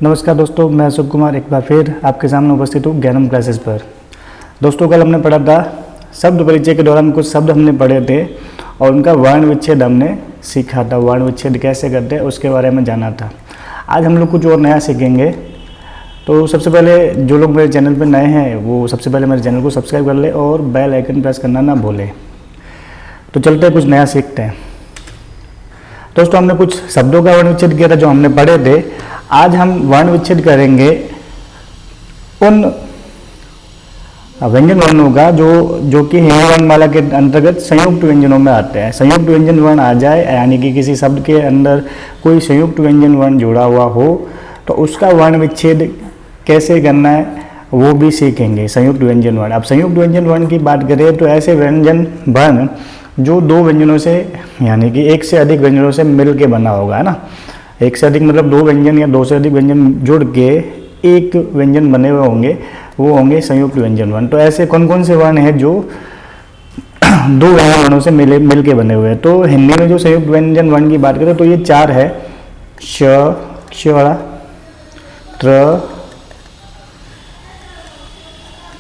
नमस्कार दोस्तों, मैं अशोक कुमार एक बार फिर आपके सामने उपस्थित हूँ ज्ञानम क्लासेस पर। दोस्तों, कल हमने पढ़ा था शब्द परिचय के दौरान कुछ शब्द हमने पढ़े थे और उनका वर्ण विच्छेद हमने सीखा था। वर्ण विच्छेद कैसे करते हैं उसके बारे में जाना था। आज हम लोग कुछ और नया सीखेंगे। तो सबसे पहले जो लोग मेरे चैनल पर नए हैं वो सबसे पहले मेरे चैनल को सब्सक्राइब कर ले और बेल आइकन प्रेस करना ना भूले। तो चलते हैं, कुछ नया सीखते हैं। दोस्तों, हमने कुछ शब्दों का वर्ण विच्छेद किया था जो हमने पढ़े थे। आज हम वर्ण विच्छेद करेंगे उन व्यंजन वर्णों का जो कि हिंदी वर्णमाला के अंतर्गत संयुक्त व्यंजनों में आते हैं। संयुक्त व्यंजन वर्ण आ जाए यानी कि किसी शब्द के अंदर कोई संयुक्त व्यंजन वर्ण जुड़ा हुआ हो तो उसका वर्ण विच्छेद कैसे करना है वो भी सीखेंगे। संयुक्त व्यंजन वर्ण। अब संयुक्त व्यंजन वर्ण की बात करें तो ऐसे व्यंजन वर्ण जो दो व्यंजनों से यानी कि एक से अधिक व्यंजनों से मिल के बना होगा, है ना। एक से अधिक मतलब दो व्यंजन या दो से अधिक व्यंजन जुड़ के एक व्यंजन बने हुए होंगे, वो होंगे संयुक्त व्यंजन वर्ण। तो ऐसे कौन कौन से वर्ण हैं जो दो व्यंजन वर्णों से मिल के बने हुए हैं। तो हिंदी में जो संयुक्त व्यंजन वर्ण की बात करें तो ये चार है: श, क्ष, त्र,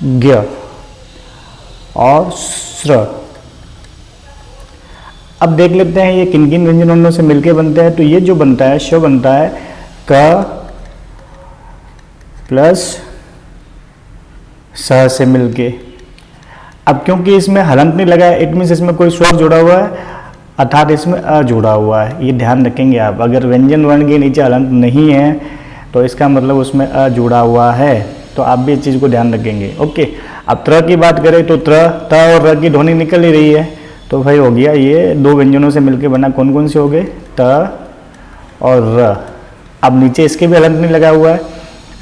ज्ञ और स्र। अब देख लेते हैं ये किन किन व्यंजन वर्णों से मिलके बनते हैं। तो ये जो बनता है श बनता है क प्लस स से मिलके। अब क्योंकि इसमें हलंत नहीं लगा है, इट मीन्स इसमें कोई स्वर जुड़ा हुआ है अर्थात इसमें अ जुड़ा हुआ है। ये ध्यान रखेंगे आप। अगर व्यंजन वर्ण के नीचे हलंत नहीं है तो इसका मतलब उसमें अ जुड़ा हुआ है। तो आप भी इस चीज़ को ध्यान रखेंगे। ओके। अब त्र की बात करें तो त और र की ध्वनि निकल ही रही है तो भाई हो गया ये दो व्यंजनों से मिलके बना। कौन कौन से हो गए? त और र। अब नीचे इसके भी हलंत नहीं लगा हुआ है,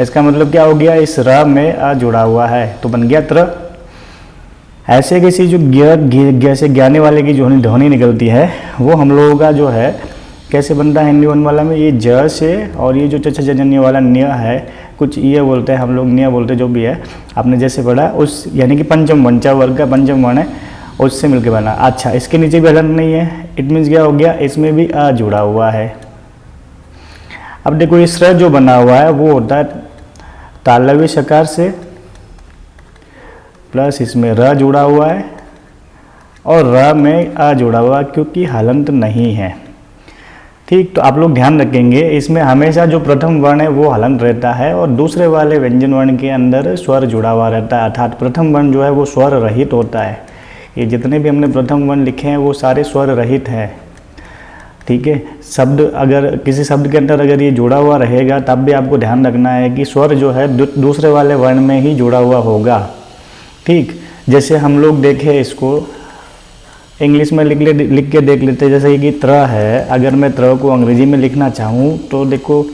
इसका मतलब क्या हो गया? इस र में अ जुड़ा हुआ है तो बन गया त्र। ऐसे किसी जो ज्ञ से ज्ञाने वाले की जो ध्वनि निकलती है वो हम लोगों का जो है कैसे बनता है हिंदी वर्णमाला में? ये ज से और ये जो च जन्य वाला न्य है, कुछ ये बोलते हैं हम लोग, न्य बोलते हैं, जो भी है आपने जैसे पढ़ा उस यानी कि पंचम वर्ण, च वर्ग का पंचम वर्ण है उससे मिलके बना। अच्छा, इसके नीचे भी हलंत नहीं है, इट मीन्स क्या हो गया? इसमें भी अ जुड़ा हुआ है। अब देखो इस र जो बना हुआ है वो होता है तालव्य शकार से प्लस इसमें र जुड़ा हुआ है और र में अ जुड़ा हुआ क्योंकि हलंत नहीं है। ठीक, तो आप लोग ध्यान रखेंगे इसमें हमेशा जो प्रथम वर्ण है वो हलंत रहता है और दूसरे वाले व्यंजन वर्ण के अंदर स्वर जुड़ा हुआ रहता है अर्थात प्रथम वर्ण जो है वो स्वर रहित होता है। ये जितने भी हमने प्रथम वर्ण लिखे हैं वो सारे स्वर रहित हैं। ठीक है। शब्द अगर किसी शब्द के अंदर अगर ये जुड़ा हुआ रहेगा तब भी आपको ध्यान रखना है कि स्वर जो है दूसरे वाले वर्ण में ही जुड़ा हुआ होगा। ठीक, जैसे हम लोग देखें इसको इंग्लिश में लिख के देख लेते हैं। जैसे कि त्र है, अगर मैं त्र को अंग्रेजी में लिखना चाहूँ तो देखो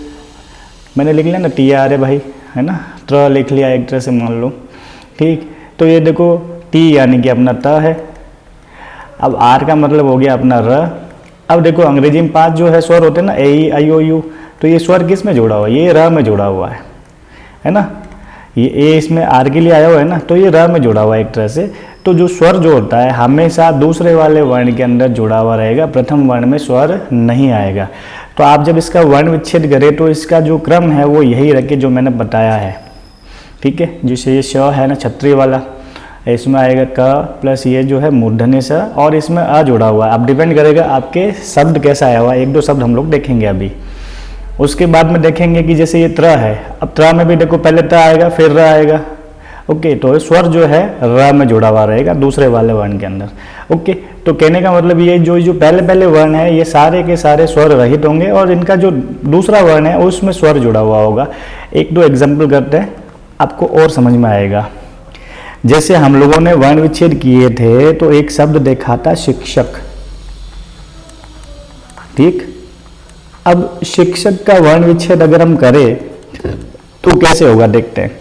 मैंने लिख लिया ना, TR है भाई, है ना। त्र लिख लिया एक तरह से मान लो। ठीक, तो ये देखो टी यानी कि अपना त है। अब आर का मतलब हो गया अपना र। अब देखो अंग्रेजी में 5 जो है स्वर होते हैं ना, ए, आई, ओ, यू, तो ये स्वर किस में जुड़ा हुआ है? ये र में जुड़ा हुआ है ना। ये ए इसमें आर के लिए आया हुआ है ना, तो ये र में जुड़ा हुआ है एक तरह से। तो जो स्वर जो होता है हमेशा दूसरे वाले वर्ण के अंदर जुड़ा हुआ रहेगा, प्रथम वर्ण में स्वर नहीं आएगा। तो आप जब इसका वर्ण विच्छेद करें तो इसका जो क्रम है वो यही रखे जो मैंने बताया है। ठीक है। जैसे ये श है ना क्षत्रिय वाला, इसमें आएगा क प्लस ये जो है मूर्धन्य स और इसमें अ जुड़ा हुआ है। अब डिपेंड करेगा आपके शब्द कैसा आया हुआ है। एक दो शब्द हम लोग देखेंगे अभी, उसके बाद में देखेंगे कि जैसे ये त्र है। अब त्र में भी देखो पहले त आएगा फिर र आएगा। ओके, तो स्वर जो है र में जुड़ा हुआ रहेगा दूसरे वाले वर्ण के अंदर। ओके, तो कहने का मतलब ये जो पहले पहले वर्ण है ये सारे के सारे स्वर रहित होंगे और इनका जो दूसरा वर्ण है उसमें स्वर जुड़ा हुआ होगा। एक दो एग्जाम्पल करते हैं, आपको और समझ में आएगा। जैसे हम लोगों ने वर्ण विच्छेद किए थे तो एक शब्द देखा था शिक्षक। ठीक, अब शिक्षक का वर्ण विच्छेद अगर हम करें तो कैसे होगा देखते हैं।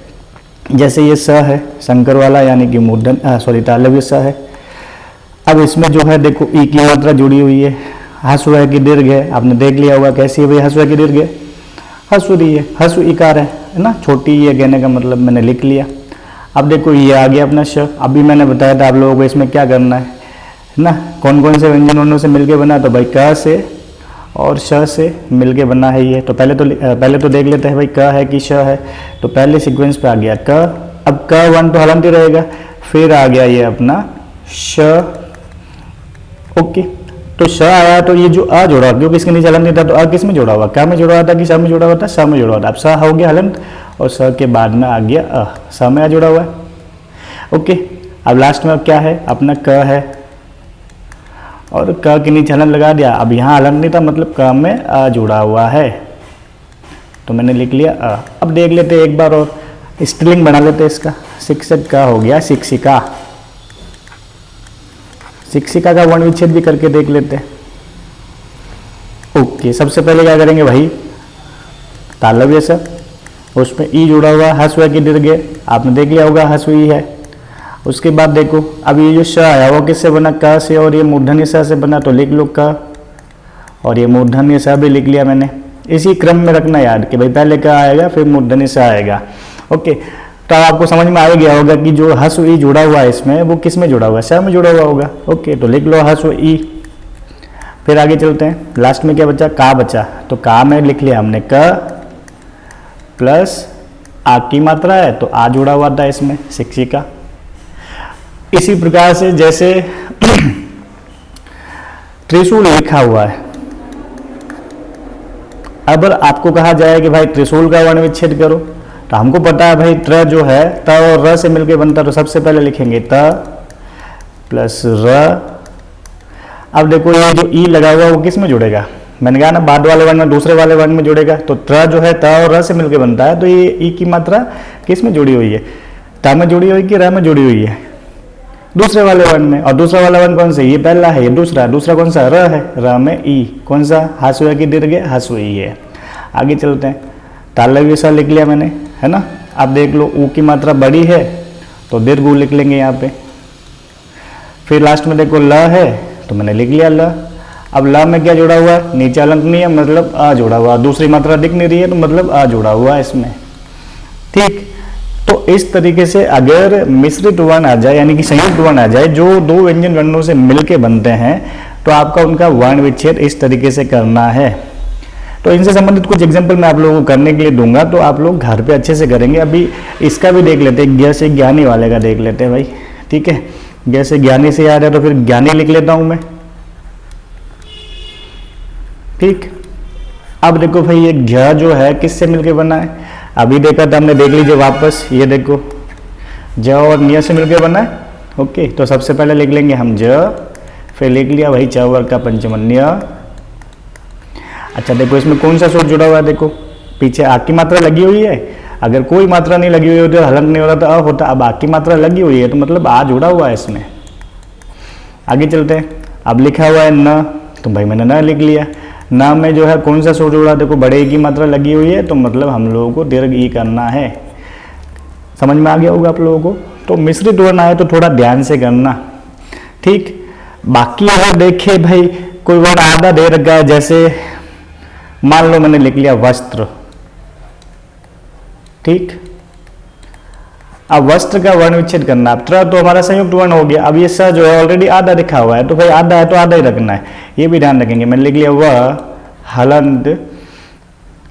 जैसे ये स है शंकर वाला यानी कि मूर्धन तालव्य स है। अब इसमें जो है देखो ई की मात्रा जुड़ी हुई है, हसु है कि दीर्घ है, आपने देख लिया होगा कैसी है भाई, हसु है कि दीर्घ है? हसुरी है, हसु इकार है ना, छोटी ये कहने का मतलब मैंने लिख लिया। अब देखो ये आ गया अपना श। अभी मैंने बताया था आप लोगों को इसमें क्या करना है ना, कौन कौन से व्यंजन वर्णों से मिलके बना, तो भाई क से और श से मिलके बना है ये। तो पहले तो देख लेते हैं भाई क है कि श है। तो पहले सीक्वेंस पे आ गया क, अब क वन तो हलंत ही रहेगा, फिर आ गया ये अपना श। ओके, तो श आया तो ये जो अ जोड़ा, क्योंकि इसके नीचे हलंत नहीं था तो अ किस में जोड़ा हुआ, क में जोड़ा हुआ था कि स में जोड़ा हुआ था, स में जोड़ा हुआ था। अब स हो गया हलंत और स के बाद में आ गया अ, स में आ जोड़ा हुआ है। ओके, अब लास्ट में अब क्या है, अपना क है और क के नीचे हलंत लगा दिया। अब यहाँ हलंत नहीं था, मतलब क में अ जुड़ा हुआ है, तो मैंने लिख लिया अ। अब देख लेते हैं एक बार और, स्त्रीलिंग बना लेते हैं इसका। शिक्षक का हो गया शिक्षिका, शिक्षिका का वर्ण विच्छेद भी करके देख लेते हैं। ओके, सबसे पहले क्या करेंगे भाई, तालव्य स, उसमें ई जुड़ा हुआ, हस्व की दीर्घ, आपने देख लिया होगा हस्व ई है। उसके बाद देखो अब ये जो श आया वो किससे बना, क से, और ये मूर्धन्य स से बना, तो लिख लो क, और ये मूर्धन्य स भी लिख लिया मैंने। इसी क्रम में रखना याद कि भाई पहले क आएगा फिर मूर्धन्य स आएगा। ओके, तो अब आपको समझ में आ गया होगा कि जो हस्व ई जुड़ा हुआ है इसमें वो किस में जुड़ा हुआ है, स में जुड़ा हुआ होगा। ओके, तो लिख लो हस्व ई। फिर आगे चलते हैं, लास्ट में क्या बचा, का बचा। तो का में लिख लिया हमने क प्लस आ की मात्रा है तो आ जुड़ा हुआ था इसमें, शिक्षिका। इसी प्रकार से जैसे त्रिशूल लिखा हुआ है, अब आपको कहा जाए कि भाई त्रिशूल का वर्ण विच्छेद करो, तो हमको पता है भाई त्र जो है त और र से मिलके बनता है, तो सबसे पहले लिखेंगे त प्लस र। अब देखो ये जो ई लगा हुआ वो किस में जुड़ेगा, मैंने कहा ना बाद वाले वर्ण में दूसरे वाले वर्ण में जुड़ेगा। तो त्र जो है त और र से मिलके बनता है, तो ये ई की मात्रा किस में जुड़ी हुई है, त में जुड़ी हुई कि र में जुड़ी हुई है, दूसरे वाले वर्ण में। और दूसरा वाला वर्ण कौन सा, ये पहला है, ये दूसरा कौन सा, र है, र में ई, कौन सा, हस्व की दीर्घ हस्व ई है। आगे चलते हैं, तालव्य स लिख लिया मैंने, है ना। अब देख लो ऊ की मात्रा बड़ी है तो दीर्घ ऊ लिख लेंगे यहाँ पे। फिर लास्ट में देखो ल है तो मैंने लिख लिया ल। अब ल में क्या जुड़ा हुआ है, नीचे हलंत नहीं है, मतलब आ जुड़ा हुआ, दूसरी मात्रा दिख नहीं रही है तो मतलब आ जुड़ा हुआ है इसमें। ठीक, तो इस तरीके से अगर मिश्रित वर्ण आ जाए यानी कि संयुक्त वर्ण आ जाए जो दो व्यंजन वर्णों से मिलके बनते हैं, तो आपका उनका वर्ण विच्छेद इस तरीके से करना है। तो इनसे संबंधित कुछ एग्जाम्पल मैं आप लोगों को करने के लिए दूंगा, तो आप लोग घर पे अच्छे से करेंगे। अभी इसका भी देख लेते हैं, ज्ञ से ज्ञानी वाले का देख लेते हैं भाई। ठीक है, ज्ञ से ज्ञानी से याद है तो फिर ज्ञानी लिख लेता हूं मैं। ठीक, अब देखो भाई ये ज्ञ जो है किससे मिलकर बना है, अभी देखा था हमने, देख लीजिए वापस, ये देखो ज और न्य से मिलकर बना है। ओके, तो सबसे पहले लिख लेंगे हम ज, फिर लिख लिया वही च वर्ग का पंचमन्य। अच्छा देखो इसमें कौन सा सूत्र जुड़ा हुआ है, देखो पीछे आ की मात्रा लगी हुई है, अगर कोई मात्रा नहीं लगी हुई होती तो हलंत नहीं होता तो अ होता, अब आ की मात्रा लगी हुई है तो मतलब आ जुड़ा हुआ है इसमें। आगे चलते हैं, अब लिखा हुआ है न, तो भाई मैंने न लिख लिया। न में जो है कौन सा सूत्र जुड़ा, देखो बड़े की मात्रा लगी हुई है तो मतलब हम लोगों को दीर्घ ई करना है। समझ में आ गया होगा आप लोगों को। तो मिश्रित वर्ण आए तो थोड़ा ध्यान से करना। ठीक, बाकी अगर देखे भाई कोई वर्ण आधा दे रखा है, जैसे मान लो मैंने लिख लिया वस्त्र। ठीक, अब वस्त्र का वर्ण विच्छेद करना, अब त्र तो हमारा संयुक्त वर्ण हो गया। अब ये स जो है ऑलरेडी आधा लिखा हुआ है, तो भाई आधा है तो आधा ही रखना है, ये भी ध्यान रखेंगे। मैंने लिख लिया वह हलंत,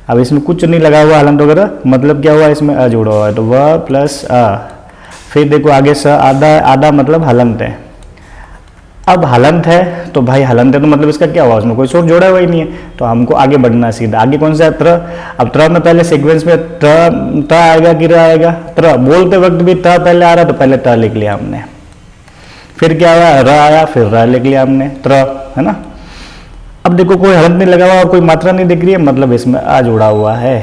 अब इसमें कुछ नहीं लगा हुआ हलंत वगैरह, मतलब क्या हुआ इसमें अ जुड़ा हुआ है, तो वह प्लस अ। फिर देखो आगे स आधा है, आधा मतलब हलंत है। अब हलंत है तो भाई हलंत है तो मतलब इसका क्या हुआ, उसमें कोई सूत्र जोड़ा हुआ ही नहीं है, तो हमको आगे बढ़ना सीधा। आगे कौन सा है, त्र। अब त्र में पहले सीक्वेंस में त आएगा कि र आएगा, त्र बोलते वक्त भी त पहले आ रहा तो पहले त लिख लिया हमने, फिर क्या हुआ र आया फिर र लिख लिया हमने, त्र, है ना। अब देखो कोई हलंत नहीं लगा हुआ और कोई मात्रा नहीं दिख रही है, मतलब इसमें आ जुड़ा हुआ है।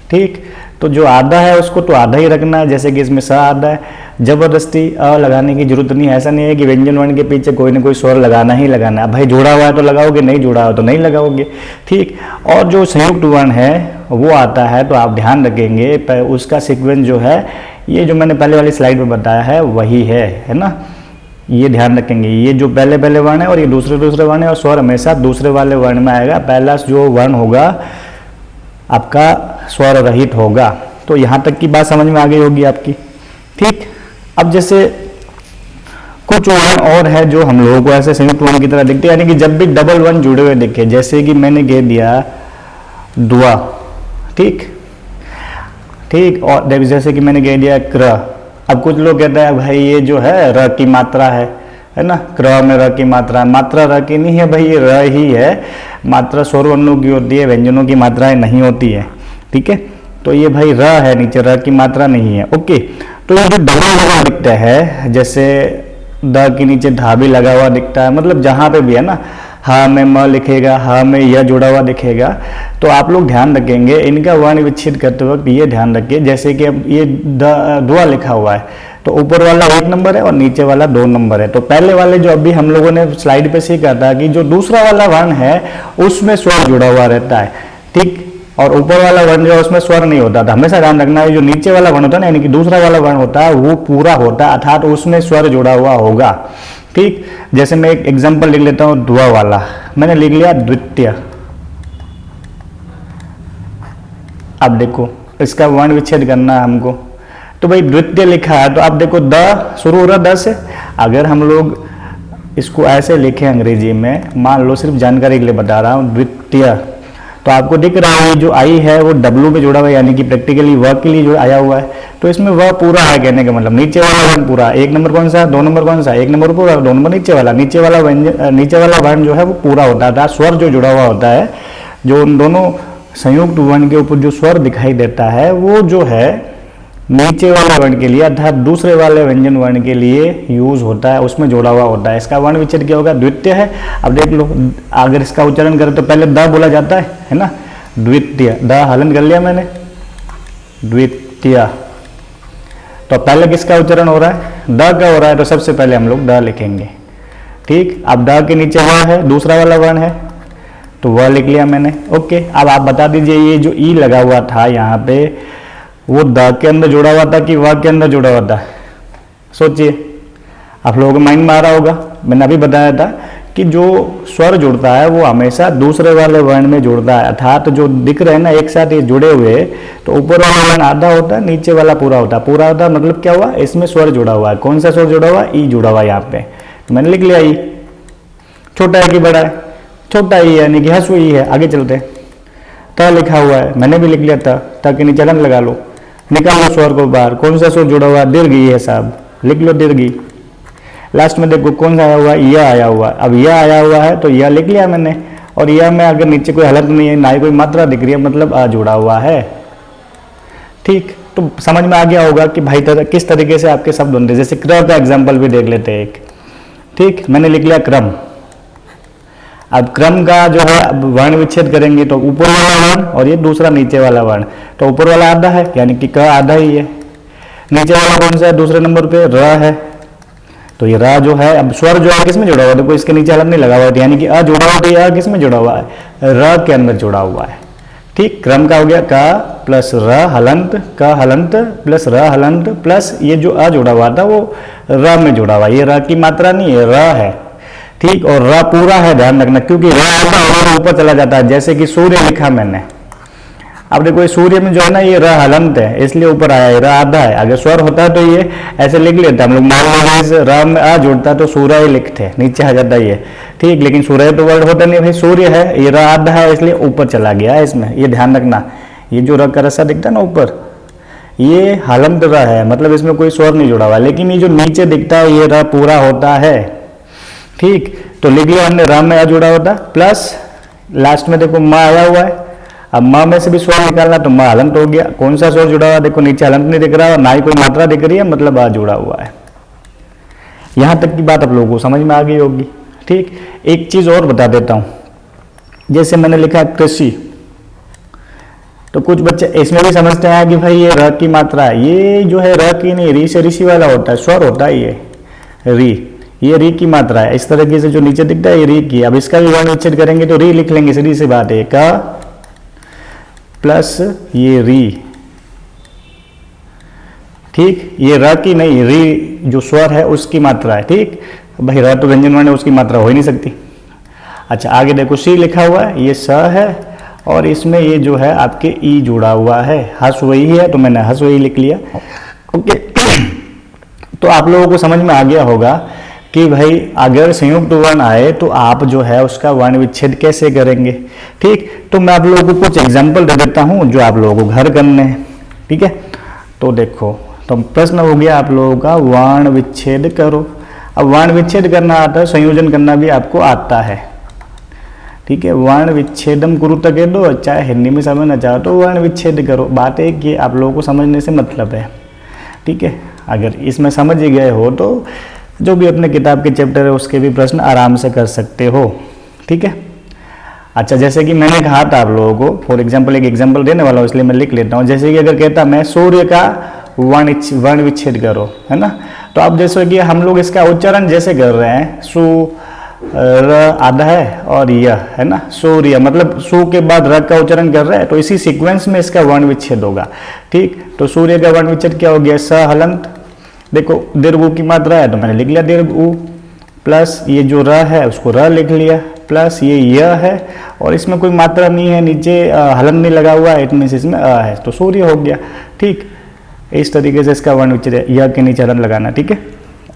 ठीक, तो जो आधा है उसको तो आधा ही रखना है, जैसे कि इसमें स आधा है, जबरदस्ती अ लगाने की जरूरत नहीं है। ऐसा नहीं है कि व्यंजन वर्ण के पीछे कोई ना कोई स्वर लगाना ही लगाना है, भाई जुड़ा हुआ है तो लगाओगे, नहीं जुड़ा हुआ तो नहीं लगाओगे। ठीक, और जो संयुक्त वर्ण है वो आता है तो आप ध्यान रखेंगे उसका सीक्वेंस जो है, ये जो मैंने पहले वाली स्लाइड में बताया है वही है ना। ये ध्यान रखेंगे, ये जो पहले पहले वर्ण है और ये दूसरे दूसरे वर्ण है, और स्वर हमेशा दूसरे वाले वर्ण में आएगा, पहला जो वर्ण होगा आपका स्वर रहित होगा। तो यहाँ तक की बात समझ में आ गई होगी आपकी। ठीक, अब जैसे कुछ वर्ण और है जो हम लोगों को ऐसे संयुक्त वर्ण की तरह दिखते हैं, यानी कि जब भी डबल वर्ण जुड़े हुए दिखे, जैसे कि मैंने कह दिया दुआ, ठीक ठीक, और जैसे कि मैंने कह दिया क्र। अब कुछ लोग कहते हैं भाई ये जो है र की मात्रा है ना, क्र में र की मात्रा है, मात्रा र की नहीं है भाई, ये र ही है, मात्रा स्वर वर्णों की होती है, व्यंजनों की मात्राएं नहीं होती है, ठीक है। तो ये भाई र है नीचे, र की मात्रा नहीं है, ओके। तो ये जो डबल लगा दिखता है, जैसे द के नीचे धा भी लगा हुआ दिखता है, मतलब जहाँ पे भी है ना, हा में म लिखेगा, हा में य जुड़ा हुआ दिखेगा, तो आप लोग ध्यान रखेंगे इनका वर्ण विच्छेद करते वक्त ये ध्यान रखिए, जैसे कि अब ये दुआ लिखा हुआ है, तो ऊपर वाला 1 नंबर है और नीचे वाला 2 नंबर है। तो पहले वाले जो अभी हम लोगों ने स्लाइड पे सीखा था कि जो दूसरा वाला वर्ण है उसमें स्वर जुड़ा हुआ रहता है, ठीक, और ऊपर वाला वर्ण जो है उसमें स्वर नहीं होता था। हमेशा ध्यान रखना है जो नीचे वाला वर्ण होता है ना, यानी कि दूसरा वाला वर्ण होता है वो पूरा होता है, अर्थात उसमें स्वर जुड़ा हुआ होगा, ठीक। जैसे मैं एक एग्जांपल लिख लेता हूं, दुआ वाला मैंने लिख लिया द्वितीय। अब देखो इसका वर्ण विच्छेद करना है हमको, तो भाई द्वितीय लिखा है, तो अब देखो द शुरू हो रहा द से, अगर हम लोग इसको ऐसे लिखें अंग्रेजी में, मान लो सिर्फ जानकारी के लिए बता रहा हूँ द्वितीय, तो आपको दिख रहा है जो आई है वो डब्लू पे जुड़ा हुआ है, यानी कि प्रैक्टिकली व के लिए जो आया हुआ है, तो इसमें वह पूरा है, कहने का मतलब नीचे वाला वर्ण पूरा। 1 नंबर कौन सा है, 2 नंबर कौन सा है, 1 नंबर पूरा, 2 नंबर नीचे वाला, नीचे वाला वर्ण जो है वो पूरा होता है, स्वर जो जुड़ा हुआ होता है, जो उन दोनों संयुक्त वर्ण के ऊपर जो स्वर दिखाई देता है वो जो है नीचे वाले वर्ण के लिए अर्थात दूसरे वाले व्यंजन वर्ण के लिए यूज होता है, उसमें जोड़ा हुआ होता है। इसका वर्ण विच्छेद क्या होगा, द्वितीय है। अब देख लो, अगर इसका उच्चारण करें तो पहले द बोला जाता है ना, द्वितीय, द हलन कर लिया मैंने, द्वितीय। तो पहले किसका उच्चारण हो रहा है, द का हो रहा है, तो सबसे पहले हम लोग द लिखेंगे, ठीक। अब द के नीचे वह है, दूसरा वाला वर्ण है, तो वह लिख लिया मैंने, ओके। अब आप बता दीजिए ये जो ई लगा हुआ था यहाँ पे, वो द के अंदर जुड़ा हुआ था कि व के अंदर जुड़ा हुआ था, सोचिए, आप लोगों को माइंड में आ रहा होगा। मैंने अभी बताया था कि जो स्वर जुड़ता है वो हमेशा दूसरे वाले वर्ण में जुड़ता है, अर्थात जो दिख रहे हैं ना एक साथ ये जुड़े हुए, तो ऊपर वाला वर्ण आधा होता है, नीचे वाला पूरा होता है। पूरा होता है मतलब क्या हुआ, इसमें स्वर जुड़ा हुआ है। कौन सा स्वर जुड़ा हुआ है, ई जुड़ा हुआ है यहाँ पे, तो मैंने लिख लिया ई। छोटा है कि बड़ा है, छोटा ई यानी कि हसु ई है। आगे चलते, त लिखा हुआ है, मैंने भी लिख लिया त के नीचे हलन लगा लो, निकाल लो स्वर को बाहर। कौन सा स्वर जुड़ा हुआ है, दीर्घ ई है साहब, लिख लो दीर्घ ई। लास्ट में देखो कौन सा आया हुआ है, यह आया हुआ है। अब यह आया हुआ है तो यह लिख लिया मैंने, और यह में अगर नीचे कोई हलंत नहीं है, ना ही कोई मात्रा दिख रही है, मतलब आ जुड़ा हुआ है, ठीक। तो समझ में आ गया होगा कि भाई किस तरीके से आपके शब्द बनते हैं। जैसे क्र का एग्जाम्पल भी देख लेते हैं एक, ठीक। मैंने लिख लिया क्रम। अब क्रम का जो है वर्ण विच्छेद करेंगे तो ऊपर वाला वर्ण और ये दूसरा नीचे वाला वर्ण, तो ऊपर वाला आधा है यानी कि क आधा ही है, नीचे वाला कौन सा है, दूसरे नंबर पे र है, तो ये रा जो है, अब स्वर जो है किसमें जुड़ा हुआ है, देखो इसके नीचे हलन नहीं लगा हुआ है, यानी कि अ जुड़ा हुआ, तो ये अ किसमें जुड़ा हुआ है, र के अंदर जुड़ा हुआ है, ठीक। क्रम का हो गया क प्लस र हलंत, क हलंत प्लस र हलंत प्लस ये जो अ जुड़ा हुआ था वो र में जुड़ा हुआ है, ये र की मात्रा नहीं है, र है, ठीक। और र पूरा है, ध्यान रखना, क्योंकि र आधा होगा ऊपर चला जाता है, जैसे कि सूर्य लिखा मैंने। अब देखो सूर्य में जो है ना ये र हलंत है, इसलिए ऊपर आया है, र आधा है। अगर स्वर होता है तो ये ऐसे लिख लेते हम लोग, मान लो इस र में आ जुड़ता तो सूर्य लिखते, नीचे आ जाता ये, ठीक। लेकिन सूर्य तो वर्ड होता नहीं भाई, सूर्य है, ये र आधा है इसलिए ऊपर चला गया है इसमें, ये ध्यान रखना। ये जो र का रस्सा दिखता है ना ऊपर, ये हलंत र है, मतलब इसमें कोई स्वर नहीं जुड़ा हुआ, लेकिन ये जो नीचे दिखता है ये र पूरा होता है, ठीक। तो लिख लिया हमने, र में आ जुड़ा होता प्लस लास्ट में देखो म आया हुआ है। अब म में से भी स्वर निकालना, तो म हलंत हो गया। कौन सा स्वर जुड़ा हुआ, देखो नीचे हलंत नहीं दिख रहा है, ना ही कोई मात्रा दिख रही है, मतलब आ जुड़ा हुआ है। यहां तक की बात आप लोगों को समझ में आ गई होगी, ठीक। एक चीज और बता देता हूं, जैसे मैंने लिखा कृषि, तो कुछ बच्चे इसमें भी समझते हैं कि भाई ये र की मात्रा है, ये जो है र की नहीं, री से ऋषि वाला होता है, स्वर होता है ये री, ये री की मात्रा है। इस तरीके से जो नीचे दिखता है ये री की। अब इसका भी वर्ण विच्छेद करेंगे तो री लिख लेंगे, सीधी सी बात है, का प्लस ये री, ठीक। ये र की नहीं, री जो स्वर है उसकी मात्रा है, ठीक। भाई र तो व्यंजन वर्ण है, उसकी मात्रा हो ही नहीं सकती। अच्छा आगे देखो सी लिखा हुआ है, ये स है और इसमें ये जो है आपके ई जुड़ा हुआ है, हस वही है तो मैंने हस वही लिख लिया, ओके। तो आप लोगों को समझ में आ गया होगा कि भाई अगर संयुक्त वर्ण आए तो आप जो है उसका वर्ण विच्छेद कैसे करेंगे। ठीक, तो मैं आप लोगों को कुछ एग्जाम्पल दे देता हूँ जो आप लोगों को घर करने हैं। ठीक है, तो देखो, तो प्रश्न हो गया आप लोगों का वर्ण विच्छेद करो। अब वर्ण विच्छेद करना आता है, संयोजन करना भी आपको आता है। ठीक है, वर्ण विच्छेदम कुरुत कह दो, चाहे हिंदी में समझना चाहो तो वर्ण विच्छेद करो। बात है कि आप लोगों को समझने से मतलब है। ठीक है, अगर इसमें समझ ही गए हो तो जो भी अपने किताब के चैप्टर है उसके भी प्रश्न आराम से कर सकते हो। ठीक है, अच्छा, जैसे कि मैंने कहा था आप लोगों को, फॉर एग्जाम्पल एक एग्जाम्पल देने वाला हूँ इसलिए मैं लिख लेता हूँ। जैसे कि अगर कहता मैं सूर्य का वर्ण विच्छेद करो, है ना, तो आप जैसे कि हम लोग इसका उच्चारण जैसे कर रहे हैं, सु र आधा है और यह है ना, सूर्य मतलब सु के बाद र का उच्चारण कर रहे हैं, तो इसी सीक्वेंस में इसका वर्ण विच्छेद होगा। ठीक, तो सूर्य का वर्ण विच्छेद क्या हो गया, स हलंत। देखो दीर्घ उ की मात्रा है तो मैंने लिख लिया दीर्घ उ, प्लस ये जो र है उसको र लिख लिया, प्लस ये य है और इसमें कोई मात्रा नहीं है, नीचे हलन नहीं लगा हुआ है, इतने से इसमें अ है तो सूर्य हो गया। ठीक, इस तरीके से इसका वर्ण विच्छेद है, य के नीचे हलन लगाना। ठीक है,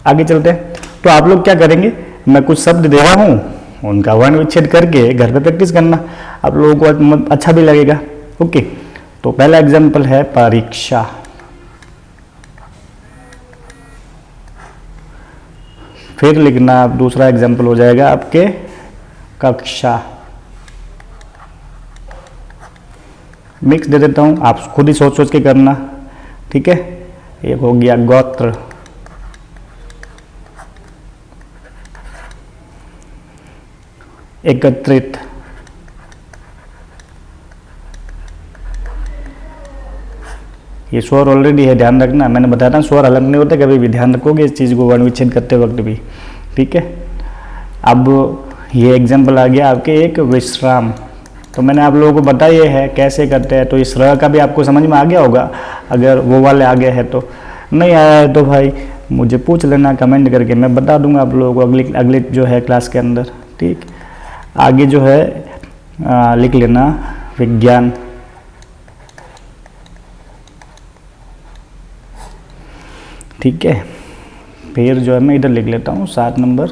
आगे चलते हैं। तो आप लोग क्या करेंगे, मैं कुछ शब्द दे रहा हूँ उनका वर्ण विच्छेद करके घर पे प्रैक्टिस करना, आप लोगों को अच्छा भी लगेगा। ओके, तो पहला एग्जाम्पल है परीक्षा। फिर लिखना आप, दूसरा एग्जाम्पल हो जाएगा आपके कक्षा। मिक्स दे देता हूं, आप खुद ही सोच सोच के करना। ठीक है, एक हो गया गोत्र, एकत्रित, ये स्वर ऑलरेडी है, ध्यान रखना, मैंने बताया था स्वर अलग नहीं होते, कभी भी ध्यान रखोगे इस चीज़ को वर्ण विच्छेद करते वक्त भी। ठीक है, अब ये एग्जाम्पल आ गया आपके एक विश्राम। तो मैंने आप लोगों को बताया है कैसे करते हैं, तो इस र का भी आपको समझ में आ गया होगा। अगर वो वाले आ गए हैं तो, नहीं आया है तो भाई मुझे पूछ लेना कमेंट करके, मैं बता दूंगा आप लोगों को अगले जो है क्लास के अंदर। ठीक, आगे जो है लिख लेना विज्ञान। ठीक है, फिर जो है मैं इधर लिख लेता हूँ 7 नंबर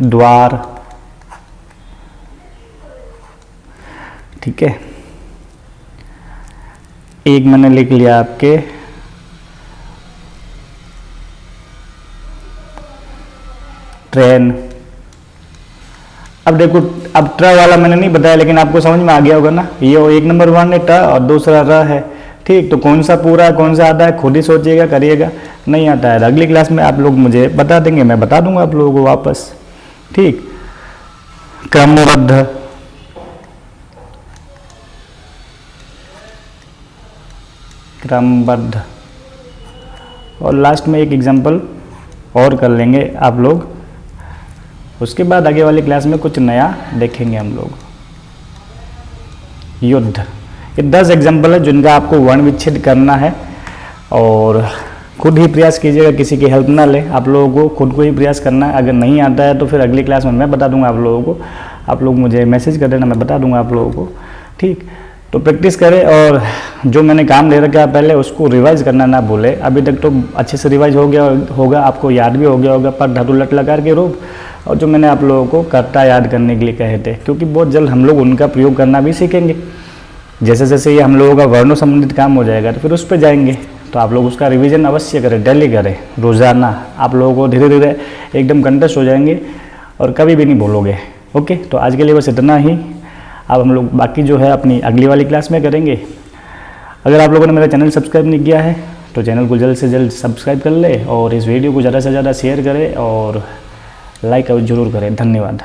द्वार। ठीक है, एक मैंने लिख लिया आपके ट्रेन। अब देखो, अब ट्र वाला मैंने नहीं बताया लेकिन आपको समझ में आ गया होगा ना, ये एक नंबर वर्ण है ट और दूसरा र है। ठीक, तो कौन सा पूरा है कौन सा आता है खुद ही सोचिएगा, करिएगा। नहीं आता है अगली क्लास में आप लोग मुझे बता देंगे, मैं बता दूंगा आप लोगों को वापस। ठीक, क्रमबद्ध, क्रमबद्ध, और लास्ट में एक एग्जांपल और कर लेंगे आप लोग, उसके बाद आगे वाली क्लास में कुछ नया देखेंगे हम लोग। युद्ध, ये 10 एग्जाम्पल है जिनका आपको वर्ण विच्छेद करना है और खुद ही प्रयास कीजिएगा, किसी की हेल्प ना ले, आप लोगों को खुद को ही प्रयास करना है। अगर नहीं आता है तो फिर अगली क्लास में मैं बता दूंगा आप लोगों को, आप लोग मुझे मैसेज कर देना, मैं बता दूंगा आप लोगों को। ठीक, तो प्रैक्टिस करें और जो मैंने काम दे रखा है पहले उसको रिवाइज करना ना भूले। अभी तक तो अच्छे से रिवाइज हो गया होगा, आपको याद भी हो गया होगा, पर धातु लट लकार के रूप और जो मैंने आप लोगों को कर्ता याद करने के लिए कहे थे, क्योंकि बहुत जल्द हम लोग उनका प्रयोग करना भी सीखेंगे। जैसे जैसे ये हम लोगों का वर्णों संबंधित काम हो जाएगा तो फिर उस पर जाएंगे, तो आप लोग उसका रिवीजन अवश्य करें, डेली करें, रोज़ाना। आप लोगों को धीरे धीरे एकदम कंटेस्ट हो जाएंगे और कभी भी नहीं भूलोगे। ओके, तो आज के लिए बस इतना ही। अब हम लोग बाकी जो है अपनी अगली वाली क्लास में करेंगे। अगर आप लोगों ने मेरा चैनल सब्सक्राइब नहीं किया है तो चैनल को जल्द से जल्द सब्सक्राइब कर ले और इस वीडियो को ज़्यादा से ज़्यादा शेयर करें और लाइक जरूर करें। धन्यवाद।